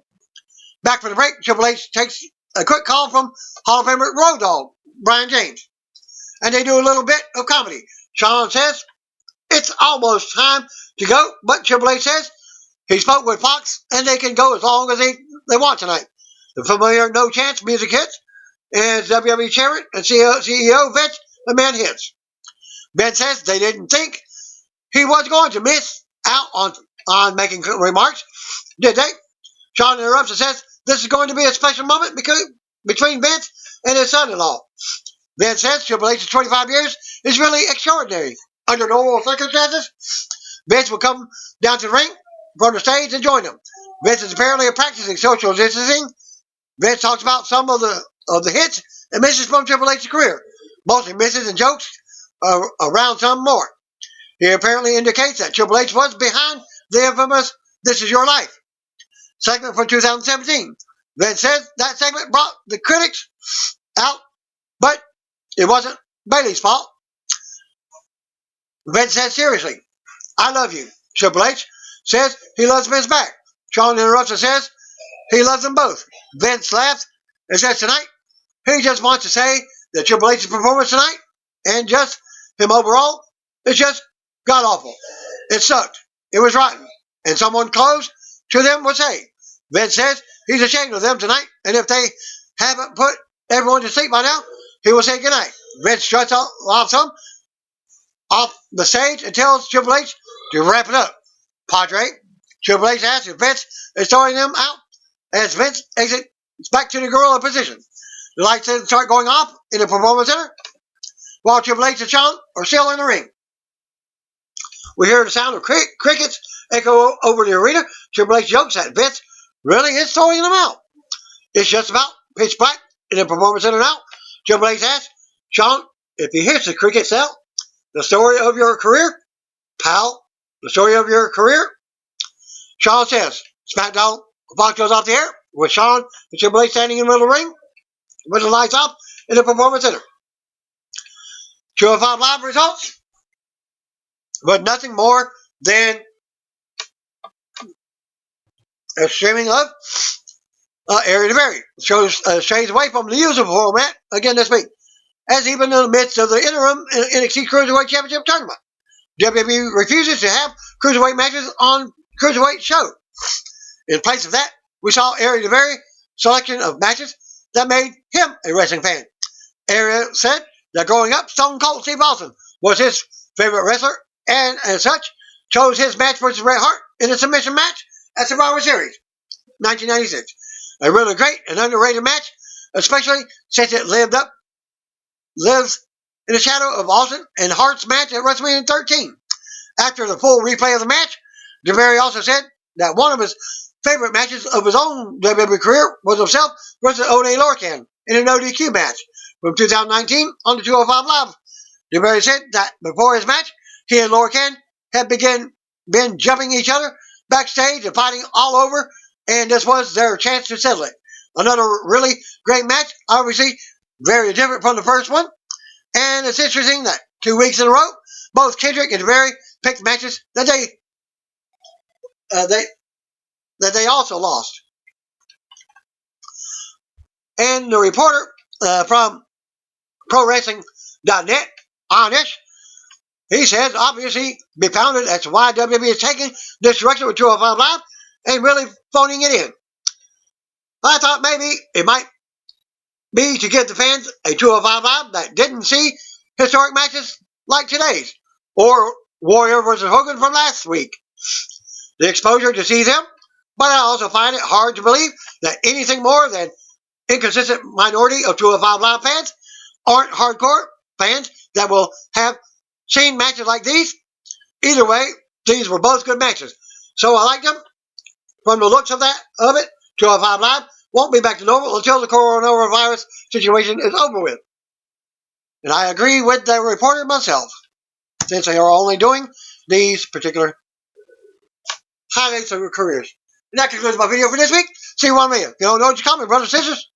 Back from the break, Triple H takes a quick call from Hall of Famer Road Dogg, Brian James, and they do a little bit of comedy. Shawn says it's almost time to go, but Triple H says he spoke with Fox and they can go as long as they want tonight. The familiar No Chance music hits, and WWE Chairman and CEO Vince McMahon hits. Ben says they didn't think he was going to miss out on making remarks, did they? Shawn interrupts and says this is going to be a special moment between Vince and his son-in-law. Vince says Triple H's 25 years is really extraordinary. Under normal circumstances, Vince will come down to the ring from the stage and join them. Vince is apparently practicing social distancing. Vince talks about some of the hits and misses from Triple H's career, mostly misses and jokes around some more. He apparently indicates that Triple H was behind the infamous This Is Your Life segment from 2017. Vince says that segment brought the critics out, but it wasn't Bailey's fault. Vince said, seriously, I love you. Triple H says he loves Vince back. Shawn interrupts and says he loves them both. Vince laughs and says tonight he just wants to say that Triple H's performance tonight and just him overall is just god awful. It sucked. It was rotten. And someone close to them would say, Vince says he's ashamed of them tonight, and if they haven't put everyone to sleep by now, he will say goodnight. Vince struts off the stage and tells Triple H to wrap it up. Padre, Triple H asks if Vince is throwing them out as Vince exits back to the gorilla position. The lights then start going off in the Performance Center while Triple H and Shawn are still in the ring. We hear the sound of crickets echo over the arena. Triple H jokes that Vince really is throwing them out. It's just about pitch black in the Performance Center now. Triple H asks Shawn if he hears the crickets sound. The story of your career, pal. The story of your career. Shawn says, SmackDown box goes off the air with Shawn and Triple H standing in the middle of the ring with the lights off in the Performance Center. 205 Live results, but nothing more than a streaming of area to vary. Shows strays away from the usual format again this week, as even in the midst of the interim NXT Cruiserweight Championship tournament, WWE refuses to have cruiserweight matches on Cruiserweight show. In place of that, we saw area to vary selection of matches that made him a wrestling fan. Area said that growing up, Stone Cold Steve Austin was his favorite wrestler, and as such, chose his match versus Bret Hart in a submission match at Survivor Series 1996. A really great and underrated match, especially since it lives in the shadow of Austin and Hart's match at WrestleMania 13. After the full replay of the match, DeVary also said that one of his favorite matches of his own WWE career was himself versus O'Day Lorcan in an ODQ match from 2019 on the 205 Live. DeVary said that before his match, he and Lorcan had been jumping each other backstage and fighting all over, and this was their chance to settle it. Another really great match, obviously very different from the first one, and it's interesting that 2 weeks in a row, both Kendrick and DeVary picked matches that they also lost. And the reporter from ProWrestling.net, Anish, he says, obviously be founded as to why WWE is taking this direction with 205 Live and really phoning it in. I thought maybe it might be to give the fans a 205 Live that didn't see historic matches like today's, or Warrior versus Hogan from last week. The exposure to see them, but I also find it hard to believe that anything more than inconsistent minority of 205 Live fans aren't hardcore fans that will have seen matches like these. Either way, these were both good matches, so I like them. From the looks of it, 205 Live won't be back to normal until the coronavirus situation is over with. And I agree with the reporter myself, since they are only doing these particular highlights of your careers. And that concludes my video for this week. See you on later. If you don't know what you call me, brothers and sisters,